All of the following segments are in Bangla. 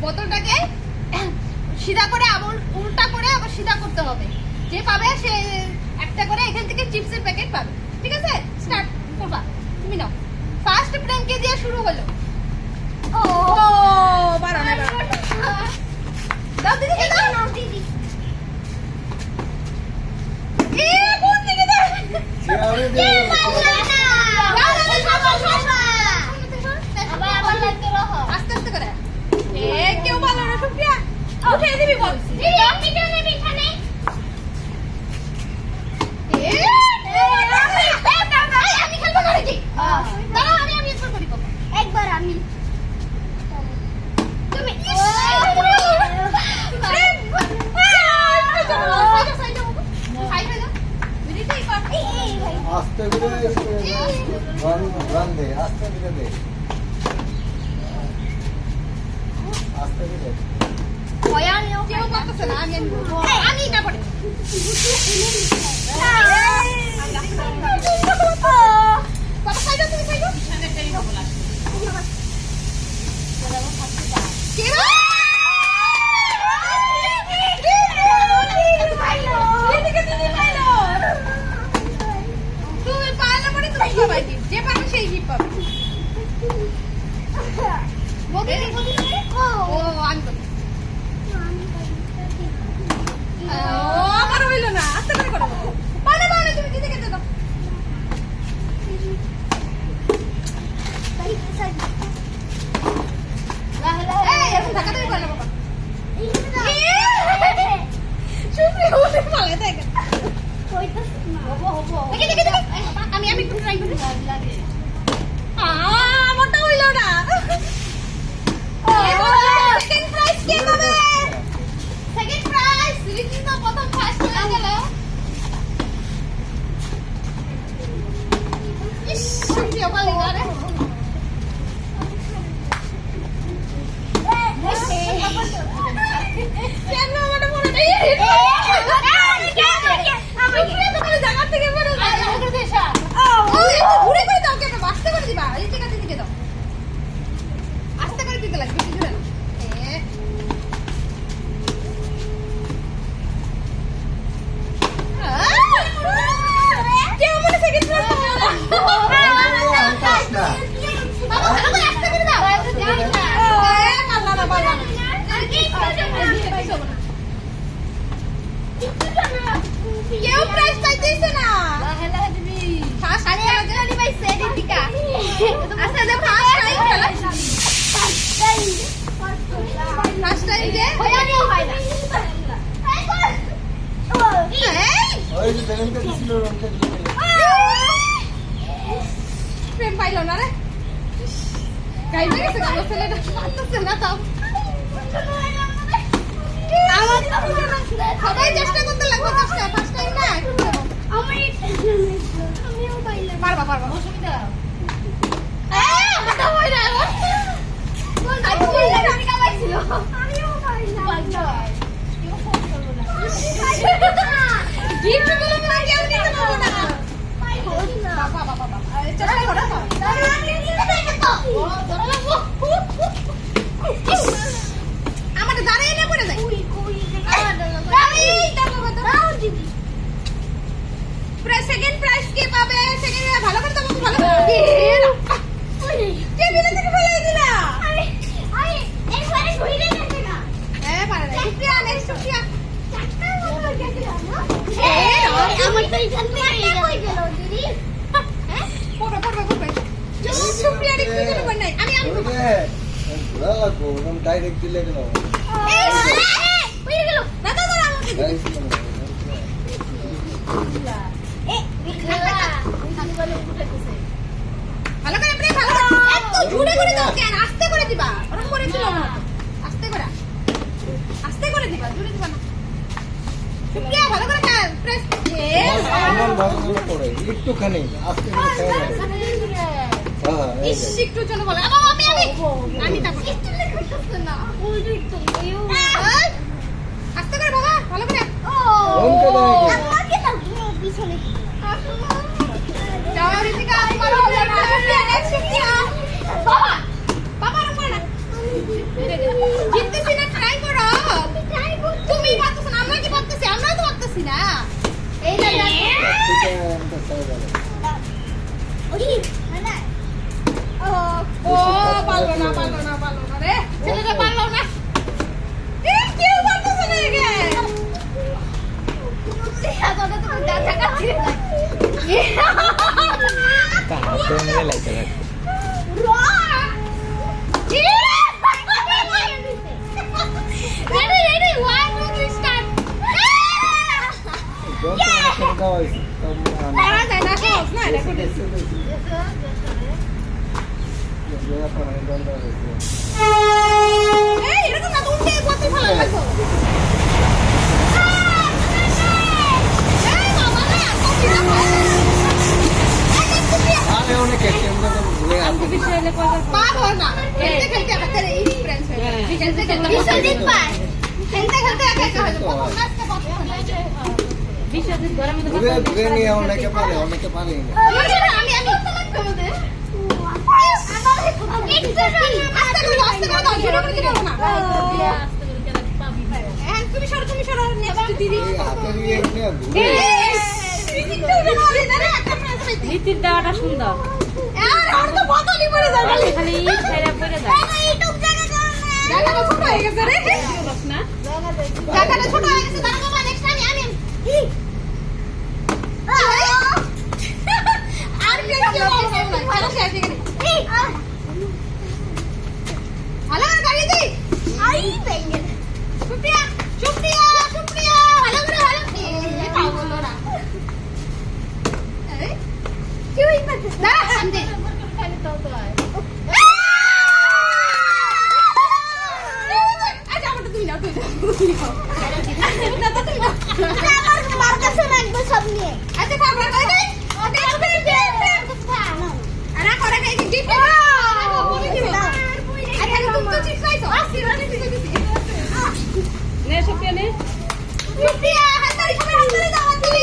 বোতলটাকে সিধা করে আবার উল্টা করে আবার সিধা করতে হবে। যে পাবে সে একটা করে এখান থেকে চিপসের প্যাকেট পাবে। ঠিক আছে, স্টার্ট করবা। তুমি নাও। ফার্স্ট প্র্যাঙ্কে দিয়ে শুরু হলো। ও বারো না, দাও দিদি, দাও দিদি। এ কোন দিকে দাও? আস্তে আস্তে করে। এ কেউ ভালো না, সুপ্রিয়া উঠে দিবি বল। আমি খেলবো না নাকি? দাঁড়াও, আমি একবার করি। একবার আমি, তুমি আস্তে করে রান দে, আস্তে করে দে, আস্তে করে। কেউ করতেছে না, আমি এটা করি। বাবা খাই দাও, তুমি খাই দাও। তুমি পারলে পরে তুমি সবাই দিন, যে পারবে সেই জিত পাবে। ও আমি করি। ও আমার হইল না, আস্তে করে করো। পারলে পারলে তুমি দিতে খেতে দাও। এই এখন ঢাকা দিয়ে পারলে বাবা। সুপ্রিয়া ওদের পালে দেখে। আমি একটু ট্রাই করি। আমারটা হইল না। সেকেন্ড প্রাইজ কে পাবে? সেকেন্ড প্রাইজ রিকি তো প্রথম ফার্স্ট হয়ে গেল। ইস সুপ্রিয়া পালে না রে। কেন আমারে মনে নেই? ঘুরে করে দাও, কেন আস্তে করে দিবা? এই ঠিক আছে, দিকে দাও, আস্তে করে দিতে লাগবে, বেশি জোরে না। কেউ মনে সেকেন্ড প্রাইজ আস্তে করে দাও। পারলা না। কেউ প্রাইজ পাইতেছে না। ফার্স্ট টাইম পাইছে রিতিকা। আচ্ছা যে ফার্স্ট টাইম খেলা, ফার্স্ট টাইম যে হয় না। ওই যে বেলুনটা দিছিল, রংটা দিছিল। প্রেম পাইলো না রে। গাইবে গেছে গালো ছেলেটা পারতেছে না তাও। আমার সবাই চেষ্টা করতে লাগবে, চেষ্টা ফার্স্ট টাইম না। আমিও পাইলাম। পারবা পারবা, অসুবিধা। আমারটা হয় না। আমি কামাইছিল। আমিও পাইলাম। গিফট গুলো মনে কেউ দিতে পারবো না। বাবা বাবা বাবা, চেষ্টা করো না। আমি নিতে পারবো তো। ও ধরে লাগবো। আমাকে দাঁড়িয়ে না পড়ে যায়। সেকেন্ড প্রাইজ কে পাবে? সেকেন্ড ভালো করে তোমাকে ভালো করে টেবিলে থেকে ফেলাই দিলা। আরে একবারে ঘুরে গেছে না। পারে না। সুপ্রিয়া নেক্সট, সুপ্রিয়া। আমার তো এখান থেকে কই গেল দিদি? পড়ো পড়ো পড়ো। সুপ্রিয়া রে কি করে নাই? আমি ঘোরা লাগবো, ওরকম ডাইরেক্ট দিলে গেল। হয়ে গেল। দাদা দাদা আমাকে দিদি। ভালো করে প্রে ভালো করে। এত জোরে করে দাও কেন? আস্তে করে দিবা। ওরকম করে ছিল না। আস্তে করে। আস্তে করে দিবা, জোরে দিবা না। সুপ্রিয়া ভালো করে খেল। প্রেস। আমার ভালো করে পড়ে। একটুখানি আস্তে করে খেল। হ্যাঁ, ইস একটু চলো বলো। আমি তারপর একটু করতেছ না। উল্টো একটু। আস্তে করে বাবা, ভালো করে। আমাকে দাও পিছনে। যাও রিতিকা, করো না। সুপ্রিয়া নেক্সট, সুপ্রিয়া। বাবা বাবার উপর না। বলছি না এই না ঠিক আছে ছেড়ে যাবে ও পারলো না রে ছেলেটা পারলো না কেউ পারতেছে না একে হাতে মেরে লাইতে থাকে Ready, 1, 2, 3, start. যত ছেড়ে দেওয়া হয়েছে পারা যায় না সহজ না এটা করে এই এরকম না উল্টে কত ভালো লাগবে এই বাবা না কত না আরে অনেক ক্যামেরা তো ঘুরে আসছে পাবো না খেলতে খেলতে আমাদের এক্সপেরিয়েন্স হয়ে যাবে খেলতে খেলতে বিশ্বজিৎ পায় খেলতে খেলতে একা একা হয়ে যাবে প্রথম ম্যাচটা কত বিশ্বজিৎ ঘরের মধ্যে ঘুরে ঘুরে নিয়ে অনেকে পারে না আমি তোমাদের তুমি সরো নেক্সট দিদি এই হাতের ইয়ে নিয়ে ঘুরে নীতির দেওয়াটা সুন্দর আর তো বোতলই পড়ে যাবে খালি ছেড়ে পড়ে যায় জায়গাটা ছোট হয়ে গেছে রে না জায়গাটা ছোট হয়ে গেছে দাঁড়া বাবা নেক্সট আমি আর কি ভালো শেষ হয়ে গেছে ভালো করে গাড়ি দি আই পেঙ্গে শুক্রিয়া ভালো করে ভালো এ পাগল ওরা এই কি হই পাচ্ছে না শান্তি খালি তো তো আয় আচ্ছা আমারটা তুমি নাও আমার কাছে রাখবো সব নিয়ে আচ্ছা খাবার খাই দে ওকে আরে করে খাই দিই আচ্ছা তুমি তো চিপস খাইছো সিরানি দিছি নে সুপ্রিয়া নে শুক্রিয়া হাতারি দাও তুমি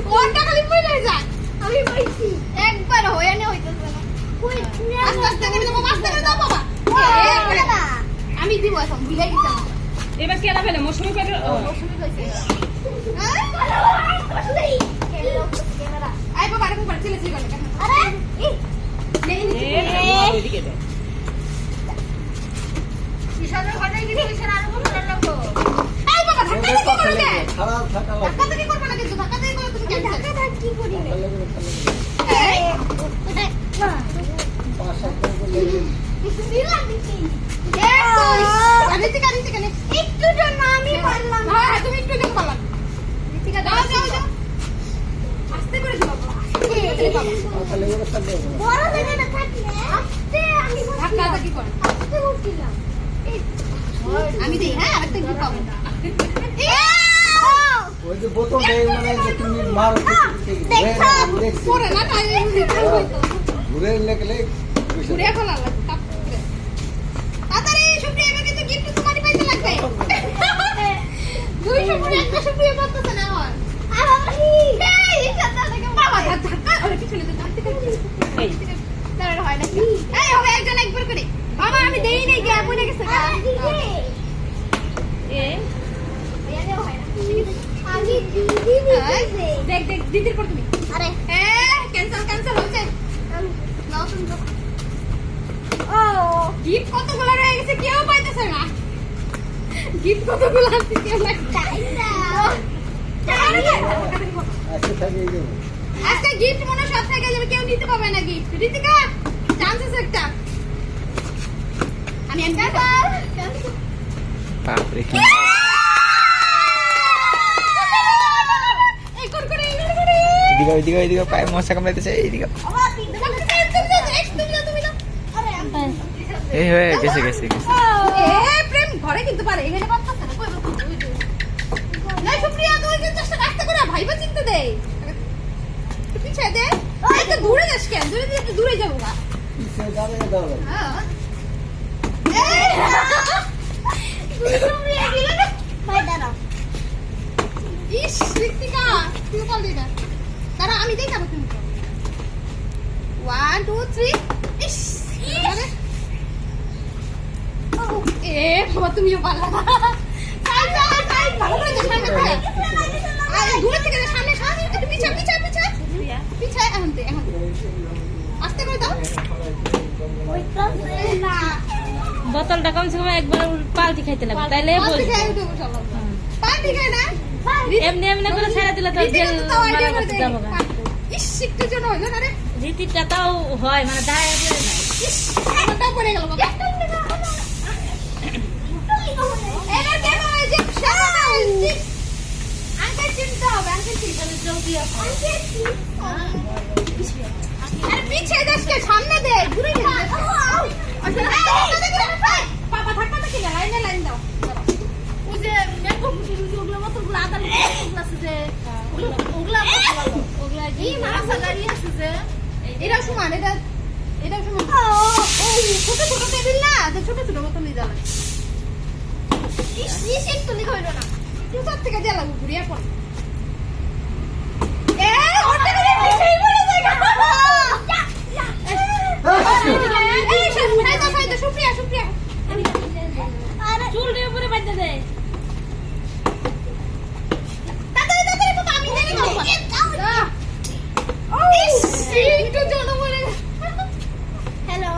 কোনটা খালি পড়ে যায় আমি পাইছি একবার হয়ে নে হইতেছে না কই আস্তে আস্তে নেমে যাবো আস্তে করে দাও বাবা আমি দিব এখন ভুলে গেছি এবার কেলা ফেলে মৌসুমি করে মৌসুমি কইছে আই বাবা আরে বাবা ছেলে ছিল না আরে এদিকে দে কিশোরের ঘরে গিয়ে কিশোর আরো ভালো লাগলো আই বাবা ধাক্কা দিয়ে কি করবে খারাপ থাকা ধাক্কা দিয়ে করবে না কিন্তু ধাক্কা দিয়ে করে তুমি ধাক্কা ধাক্কা কি করি এই পাশা করে দিলাম দিছি আমি ঠিক আছে একটু জন্য আমি পারলাম হ্যাঁ তুমি একটু জন্য পারলাম ঠিক আছে যাও আস্তে করে দিও বাবা আস্তে করে বাবা তাহলে ওরা সাথে বড় জায়গাটা থাকলে আস্তে আমি ধাক্কা কি করে আস্তে উঠছিলাম আমি দেই হ্যাঁ আরেকটা কি পাবো ওই যে বোতল দেয় মানে যে তুমি মারো দেখছি পরে না তাই ঘুরে লেগলে ঘুরে ফেলা লাগবে তাড়াতাড়ি শুক্রিয়া এবার কিন্তু গিফট তোমারই পাইতে লাগবে দুই শুক্রিয়া একটা শুক্রিয়া করতেছে না আমার আর বাবা এই কথা থেকে বাবা ধাক্কা আরে পিছনে তো ধাক্কা এই দাঁড়ানো হয় না এই হবে একজন একবার করে বাবা আমি দেই নাই গ্যাপ হয়ে গেছে এ এও হয় না আমি দিদি দেখ দিদির পর তুমি আরে ক্যান্সেল হচ্ছে নাও তুমি ও গিফট কতগুলো রয়ে গেছে কেউ পাইতেছে না গিফট কতগুলো আছে কেউ না আজকে থাকে এই যে আজকে গিফট মনে সব থেকে যাবে কেউ নিতে পারবে না গিফট ঋতিকা চান্স আছে একটা আমি এন্টার বাপরে কি এই করে এদিকে পায়ে মশা কামড়াইতেছে এইদিকে তুমি না আরে এই হয়ে গেছে প্রেম ঘরে কিন্তু পারে এখানে পারতাছ না কই না সুপ্রিয়া তুই কিন্তু চেষ্টা করে ভাইবা চিনতে দে পিছে দে এত দূরে যাস কেন দূরে যাবো গা পিছে যাবে না দাও হ্যাঁ সুপ্রিয়া দিলে না ভাই দাঁড়াও ইস ঋতিকা তুই বল দিনা দাঁড়া আমি দেখাবো তুমি 1 2 3 ইস এ বাবা তুমিও পারলা সাইড ভালো করে বোতলটা কমসে কম একবার পাল্টি খাইতে লাগবে তাইলে পাল্টি বলবো। খায় উঠে বসে আল্লাহ। পাল্টি খায় না? এমনি এমনি করে ছেড়ে দিলে তো রীতিকা জেল তো তাও idea মারা করে করতে দেয়। যাবো গা। ইস, একটু জন্য হইলো না রে। রীতিটা তাও হয় মানে দায় পড়ে যায়। ইস, আমারটাও পড়ে গেল বাবা। এবার কেন ওই যে সাদা চিপস? আঙ্কেল চিপস দাও, আঙ্কেল চিপস। আরে পিছিয়ে যাস কে? সামনে দে, ঘুরে দে। বাবা ধাক্কা দেখি না, লাইনে লাইন দাও। ওই যে ম্যাঙ্গো মুসুরি ওগুলো মতনগুলো আদার ওগুলো আছে যে ওগুলা ওগুলা এই মাছা গাড়ি আছে যে এটা সমান এটা সমান ছোট ছোট টেবিল না তো ছোট ছোট মতন নিয়ে যাবে ইস একটু লিখা হইলো না তুই সব থেকে দিয়ে লাগবে ঘুরিয়ে পড় এ ওটা করে পিছাই পড়ে যায় এই সব ফায়দা শুকরিয়া আরে চুল দিয়ে উপরে বাঁধতে দে। তাড়াতাড়ি বাবা আমি জানি না একটু জল বলে হ্যালো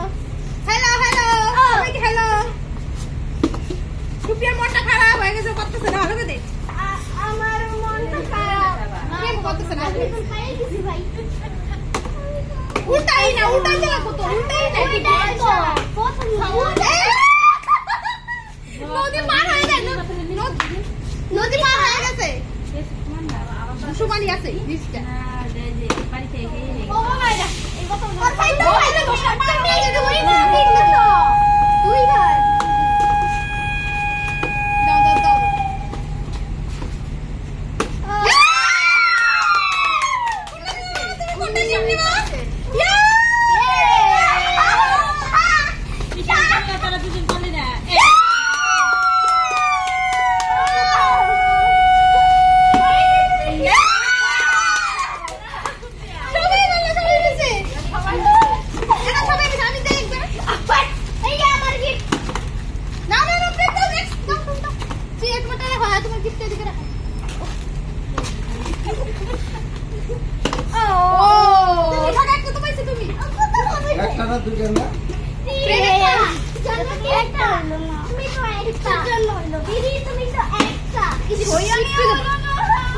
সবাইকে হ্যালো সুপ্রিয়ার মনটা খারাপ হয়ে গেছে করতেছে না ভালো করে দে আমার মনটা খারাপ কেন করতেছে না খাইয়ে দিছি ভাই উল্টাই লাগবো তো উল্টাই না ওইটাই তো প্রথম নদী পার হয়ে যায় নদী পার হয়ে গেছে সুমানি আছে নিচটা না, দে যে বাড়ি থেকে খেয়ে নে। ও মাইরা এই কথা আর ফাইদা বসা পারলে যদি তুই ওই না ঠিক তো তুই ধর দাও কোনটা চিমনি মা তারা দুদিন পারলি না। সবাই দিছে এটা সবাই দিছে আমি দেই একবার এই আমার গিফট না প্লিজ দাও নেক্সট দাও তুই এক মিনিট হয় তোমার গিফট এদিকে রাখো ও তুমি ভাগ একটা তো পাইছো তুমি একটা না দুইটা না তুমি তো একটা দিদি তুমি তো একটা কিছু হইয়া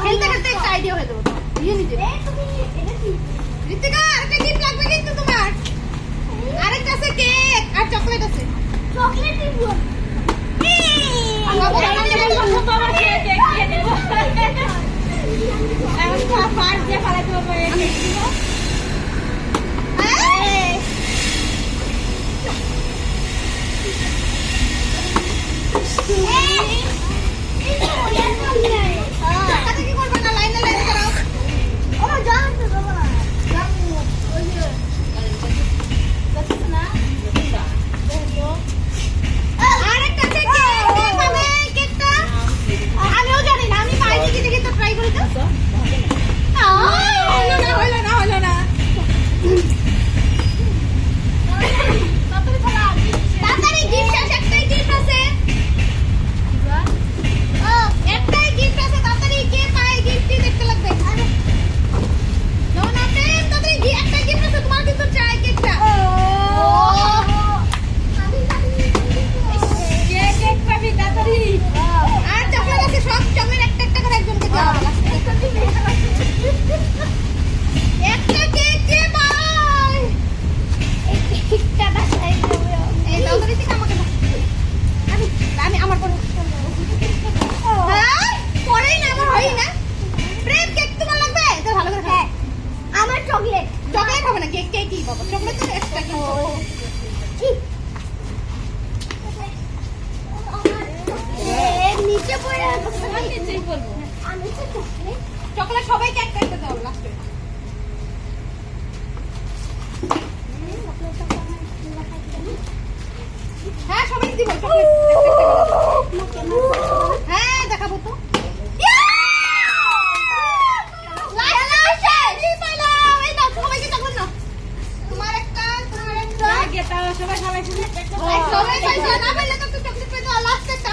খেলতে খেলতে একটা আইডিয়া হয়ে যাবে দিয়ে নিতে তুমি এটা কি ঋতিকা আরেকটা গিফট লাগবে কিন্তু তোমার আরেকটা আছে কেক আর চকলেট আছে চকলেট দিব বাবা খেয়ে দেখ, খেয়ে নেব। এখন তো আর পার দিয়ে ফালাইতে পারবো এই কেকগুলো। কি করবে না লাইনে লাইনে করাও ও জান তো বাবা আরেকটা আছে কেক পাবে কেকটা আমিও জানি না আমি পাইনি কি দেখি তো ট্রাই করি তো হইলো না তাড়াতাড়ি গিফট আছে একটাই গিফট আছে একটাই গিফট আছে তাড়াতাড়ি কে পায় গিফটই দেখতে লাগবে না প্রেম তাড়াতাড়ি একটাই গিফট আছে তোমার কিন্তু চাই কেকটা কে কেক পাবি তাড়াতাড়ি। আর চকলেট আছে সব চকলেট একটা করে একজনকে দেওয়া হবে একটা কেক কে পায় এই দাও ধরে ঠিক আমাকে দাও আমি আমার পরে হ্যাঁ পরেই না আমার হয়ই না প্রেম কেক তোমার লাগবে তো ভালো করে খাও আমার চকলেট চকলেট হবে না কেক কেকই বাবা চকলেট তো এক্সট্রা নিচে পড়ে আমি নিজেই বলবো। আমি তো চকলেট চকলেট সবাইকে একটা একটা দাও লাস্টে হ্যাঁ সবাইকে দিব চকলেট হ্যাঁ দেখাবো তো সবাইকে চকলেট নাও তোমার একটা তোমার একটা আগে তাও সবাই সবাই শুনে সবাই পাইছো না পেলে তো চকলেট পেয়ে যাও লাস্ট একটা